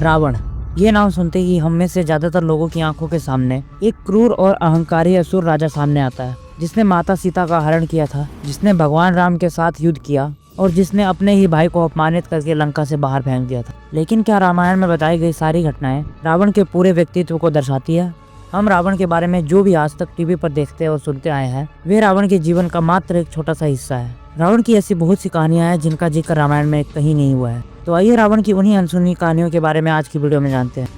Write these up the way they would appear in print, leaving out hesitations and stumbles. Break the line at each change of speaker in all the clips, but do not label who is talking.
रावण, ये नाम सुनते ही हम में से ज्यादातर लोगों की आंखों के सामने एक क्रूर और अहंकारी असुर राजा सामने आता है, जिसने माता सीता का हरण किया था, जिसने भगवान राम के साथ युद्ध किया और जिसने अपने ही भाई को अपमानित करके लंका से बाहर फेंक दिया था। लेकिन क्या रामायण में बताई गई सारी घटनाएं रावण के पूरे व्यक्तित्व को दर्शाती है? हम रावण के बारे में जो भी आज तक टीवी पर देखते और सुनते आए हैं, वे रावण के जीवन का मात्र एक छोटा सा हिस्सा है। रावण की ऐसी बहुत सी कहानियां हैं जिनका जिक्र रामायण में कहीं नहीं हुआ है। तो आइए रावण की उन्हीं अनसुनी कहानियों के बारे में आज की वीडियो में जानते हैं।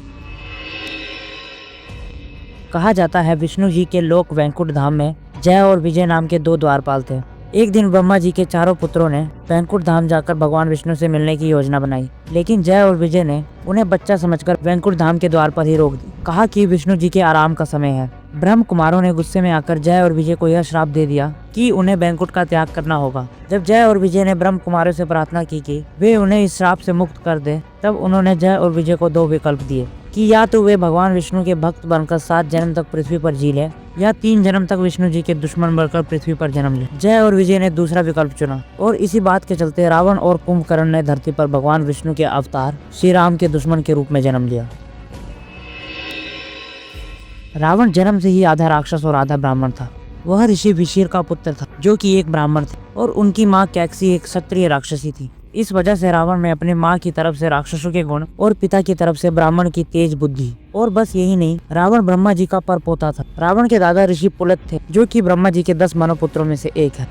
कहा जाता है विष्णु जी के लोक वैकुंठ धाम में जय और विजय नाम के दो द्वारपाल थे। एक दिन ब्रह्मा जी के चारों पुत्रों ने वैकुंठ धाम जाकर भगवान विष्णु से मिलने की योजना बनाई, लेकिन जय और विजय ने उन्हें बच्चा समझकर वैकुंठ धाम के द्वार पर ही रोक दी। कहा कि विष्णु जी के आराम का समय है। ब्रह्म कुमारों ने गुस्से में आकर जय और विजय को यह श्राप दे दिया कि उन्हें वैकुंठ का त्याग करना होगा। जब जय और विजय ने ब्रह्म कुमारों से प्रार्थना की कि वे उन्हें इस श्राप से मुक्त कर दे, तब उन्होंने जय और विजय को दो विकल्प दिए कि या तो वे भगवान विष्णु के भक्त बनकर 7 जन्म तक पृथ्वी पर जी ले, या 3 जन्म तक विष्णु जी के दुश्मन बनकर पृथ्वी पर जन्म ले। जय और विजय ने दूसरा विकल्प चुना और इसी बात के चलते रावण और कुंभकर्ण ने धरती पर भगवान विष्णु के अवतार श्री राम के दुश्मन के रूप में जन्म लिया। रावण जन्म से ही आधा राक्षस और आधा ब्राह्मण था। वह ऋषि विशीर का पुत्र था, जो कि एक ब्राह्मण थे, और उनकी माँ कैकसी एक क्षत्रिय राक्षसी थी। इस वजह से रावण में अपनी माँ की तरफ से राक्षसों के गुण और पिता की तरफ से ब्राह्मण की तेज बुद्धि। और बस यही नहीं, रावण ब्रह्मा जी का परपोता था। रावण के दादा ऋषि पुलत थे, जो कि ब्रह्मा जी के 10 मनोपुत्रों में से एक है।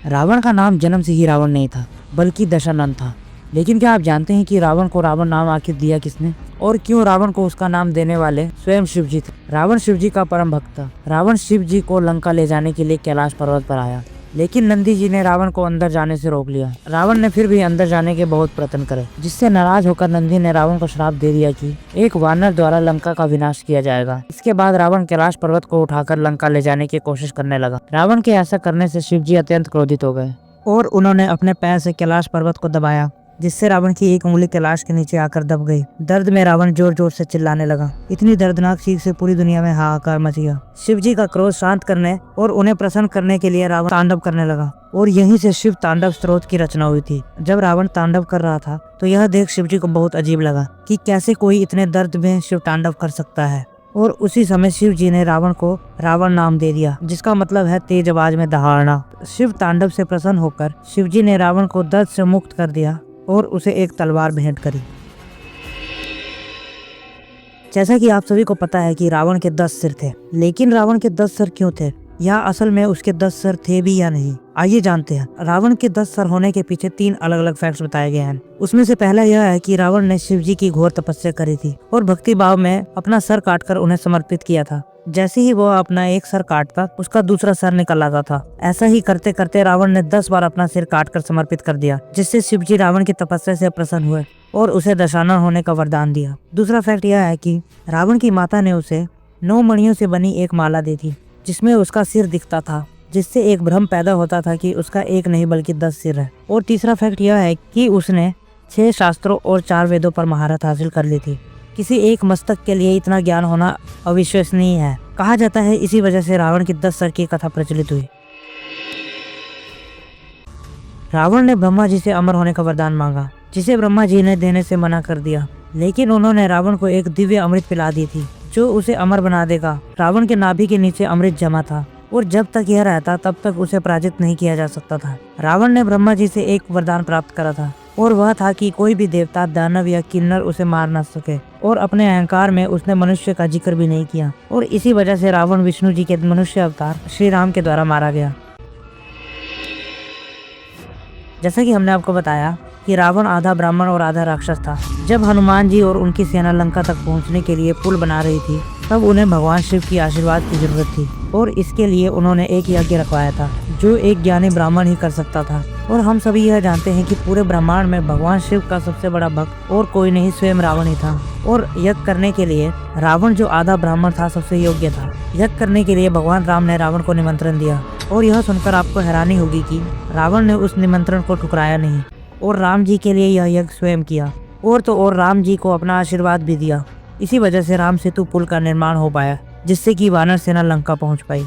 रावण का नाम जन्म से ही रावण नहीं था, बल्कि दशानन था। लेकिन क्या आप जानते हैं कि रावण को रावण नाम आखिर दिया किसने, और क्यों रावण को उसका नाम देने वाले स्वयं शिव जी थे? रावण शिव जी का परम भक्त था। रावण शिव जी को लंका ले जाने के लिए कैलाश पर्वत पर आया, लेकिन नंदी जी ने रावण को अंदर जाने से रोक लिया। रावण ने फिर भी अंदर जाने के बहुत प्रयत्न करे, जिससे नाराज होकर नंदी ने रावण को श्राप दे दिया कि एक वानर द्वारा लंका का विनाश किया जाएगा। इसके बाद रावण कैलाश पर्वत को उठाकर लंका ले जाने की कोशिश करने लगा। रावण के ऐसा करने से शिव जी अत्यंत क्रोधित हो गए और उन्होंने अपने पैर से कैलाश पर्वत को दबाया, जिससे रावण की एक उंगली कैलाश के नीचे आकर दब गई। दर्द में रावण जोर जोर से चिल्लाने लगा। इतनी दर्दनाक चीख से पूरी दुनिया में हाहाकार मच गया। शिव जी का क्रोध शांत करने और उन्हें प्रसन्न करने के लिए रावण तांडव करने लगा, और यहीं से शिव तांडव स्तोत्र की रचना हुई थी। जब रावण तांडव कर रहा था तो यह देख शिव जी को बहुत अजीब लगा कि कैसे कोई इतने दर्द में शिव तांडव कर सकता है। और उसी समय शिव जी ने रावण को रावण नाम दे दिया, जिसका मतलब है तेज आवाज में दहाड़ना। शिव तांडव से प्रसन्न होकर शिव जी ने रावण को दर्द से मुक्त कर दिया और उसे एक तलवार भेंट करी। जैसा कि आप सभी को पता है कि रावण के 10 सिर थे, लेकिन रावण के 10 सर क्यों थे, या असल में उसके 10 सर थे भी या नहीं, आइए जानते हैं। रावण के 10 सर होने के पीछे 3 अलग अलग फैक्ट्स बताए गए हैं। उसमें से पहला यह है कि रावण ने शिव जी की घोर तपस्या करी थी और भक्ति भाव में अपना सर काटकर उन्हें समर्पित किया था। जैसे ही वह अपना एक सर काटता, उसका दूसरा सर निकल आता था। ऐसा ही करते करते रावण ने 10 बार अपना सिर काटकर समर्पित कर दिया, जिससे शिव जी रावण की तपस्या से प्रसन्न हुए और उसे दशानन होने का वरदान दिया। दूसरा फैक्ट यह है कि रावण की माता ने उसे 9 मणियों से बनी एक माला दी थी, जिसमें उसका सिर दिखता था, जिससे एक भ्रम पैदा होता था कि उसका एक नहीं बल्कि 10 सिर है। और तीसरा फैक्ट यह है कि उसने 6 शास्त्रों और 4 वेदों पर महारत हासिल कर ली थी। किसी एक मस्तक के लिए इतना ज्ञान होना अविश्वसनीय है। कहा जाता है इसी वजह से रावण की 10 सर की कथा प्रचलित हुई। रावण ने ब्रह्मा जी से अमर होने का वरदान मांगा, जिसे ब्रह्मा जी ने देने से मना कर दिया, लेकिन उन्होंने रावण को एक दिव्य अमृत पिला दी थी, जो उसे अमर बना देगा। रावण के नाभि के नीचे अमृत जमा था, और जब तक यह रहता तब तक उसे पराजित नहीं किया जा सकता था। रावण ने ब्रह्मा जी से एक वरदान प्राप्त करा था, और वह था कि कोई भी देवता, दानव या किन्नर उसे मार न सके। और अपने अहंकार में उसने मनुष्य का जिक्र भी नहीं किया, और इसी वजह से रावण विष्णु जी के मनुष्य अवतार श्री राम के द्वारा मारा गया। जैसा कि हमने आपको बताया कि रावण आधा ब्राह्मण और आधा राक्षस था। जब हनुमान जी और उनकी सेना लंका तक पहुंचने के लिए पुल बना रही थी, तब उन्हें भगवान शिव की आशीर्वाद की जरूरत थी, और इसके लिए उन्होंने एक यज्ञ रखवाया था, जो एक ज्ञानी ब्राह्मण ही कर सकता था। और हम सभी यह जानते हैं कि पूरे ब्रह्मांड में भगवान शिव का सबसे बड़ा भक्त और कोई नहीं, स्वयं रावण ही था। और यज्ञ करने के लिए रावण, जो आधा ब्राह्मण था, सबसे योग्य था। यज्ञ करने के लिए भगवान राम ने रावण को निमंत्रण दिया, और यह सुनकर आपको हैरानी होगी कि रावण ने उस निमंत्रण को ठुकराया नहीं, और राम जी के लिए यह यज्ञ स्वयं किया, और तो और राम जी को अपना आशीर्वाद भी दिया। इसी वजह से राम सेतु पुल का निर्माण हो पाया, जिससे कि वानर सेना लंका पहुंच पाई।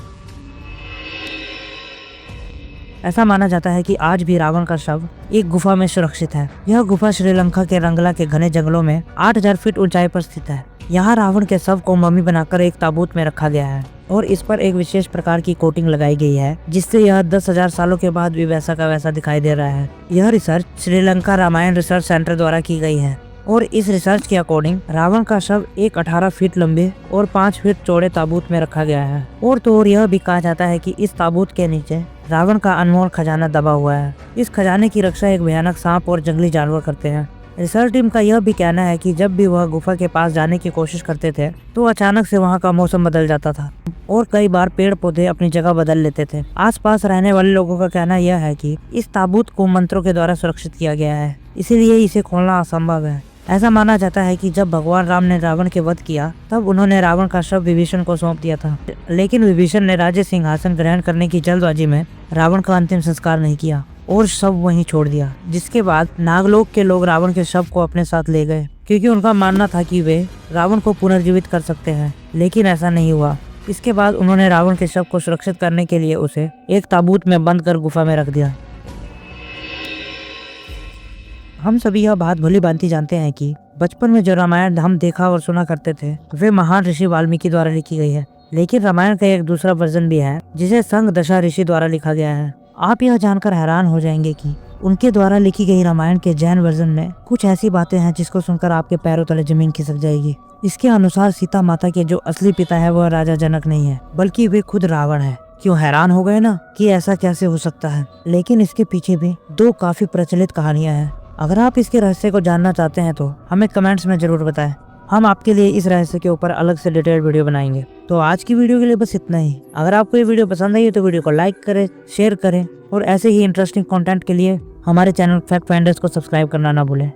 ऐसा माना जाता है कि आज भी रावण का शव एक गुफा में सुरक्षित है। यह गुफा श्रीलंका के रंगला के घने जंगलों में 8000 फीट ऊंचाई पर स्थित है। यहाँ रावण के शव को मम्मी बनाकर एक ताबूत में रखा गया है और इस पर एक विशेष प्रकार की कोटिंग लगाई गई है, जिससे यह 10,000 सालों के बाद भी वैसा का वैसा दिखाई दे रहा है। यह research Sri Lanka Ramayana research centre द्वारा की गई है और इस रिसर्च के अकॉर्डिंग रावण का शव एक 18 फीट लंबे और 5 फीट चौड़े ताबूत में रखा गया है। और तो और यह भी कहा जाता है कि इस ताबूत के नीचे रावण का अनमोल खजाना दबा हुआ है। इस खजाने की रक्षा एक भयानक सांप और जंगली जानवर करते हैं। रिसर्च टीम का यह भी कहना है कि जब भी वह गुफा के पास जाने की कोशिश करते थे तो अचानक से वहां का मौसम बदल जाता था और कई बार पेड़ पौधे अपनी जगह बदल लेते थे। आसपास रहने वाले लोगों का कहना यह है कि इस ताबूत को मंत्रों के द्वारा सुरक्षित किया गया है, इसीलिए इसे खोलना असंभव है। ऐसा माना जाता है कि जब भगवान राम ने रावण के वध किया तब उन्होंने रावण का शव विभीषण को सौंप दिया था, लेकिन विभीषण ने राज्य सिंहासन ग्रहण करने की जल्दबाजी में रावण का अंतिम संस्कार नहीं किया और शव वहीं छोड़ दिया। जिसके बाद नागलोक के लोग रावण के शव को अपने साथ ले गए, क्योंकि उनका मानना था कि वे रावण को पुनर्जीवित कर सकते हैं, लेकिन ऐसा नहीं हुआ। इसके बाद उन्होंने रावण के शव को सुरक्षित करने के लिए उसे एक ताबूत में बंद कर गुफा में रख दिया। हम सभी यह बात भली भांति जानते हैं कि बचपन में जो रामायण हम देखा और सुना करते थे वे महान ऋषि वाल्मीकि द्वारा लिखी गई है, लेकिन रामायण का एक दूसरा वर्जन भी है जिसे संग दशा ऋषि द्वारा लिखा गया है। आप यह जानकर हैरान हो जाएंगे कि उनके द्वारा लिखी गई रामायण के जैन वर्जन में कुछ ऐसी बातें हैं जिसको सुनकर आपके पैरों तले जमीन खिसक जाएगी। इसके अनुसार सीता माता के जो असली पिता है वह राजा जनक नहीं है, बल्कि वे खुद रावण है। क्यों हैरान हो गए ना कि ऐसा कैसे हो सकता है? लेकिन इसके पीछे भी दो काफी प्रचलित कहानियां हैं। अगर आप इसके रहस्य को जानना चाहते हैं तो हमें कमेंट्स में जरूर बताएं। हम आपके लिए इस रहस्य के ऊपर अलग से डिटेल्ड वीडियो बनाएंगे। तो आज की वीडियो के लिए बस इतना ही। अगर आपको ये वीडियो पसंद आई तो वीडियो को लाइक करें, शेयर करें और ऐसे ही इंटरेस्टिंग कंटेंट के लिए हमारे चैनल फैक्ट फाइंडर्स को सब्सक्राइब करना ना भूलें।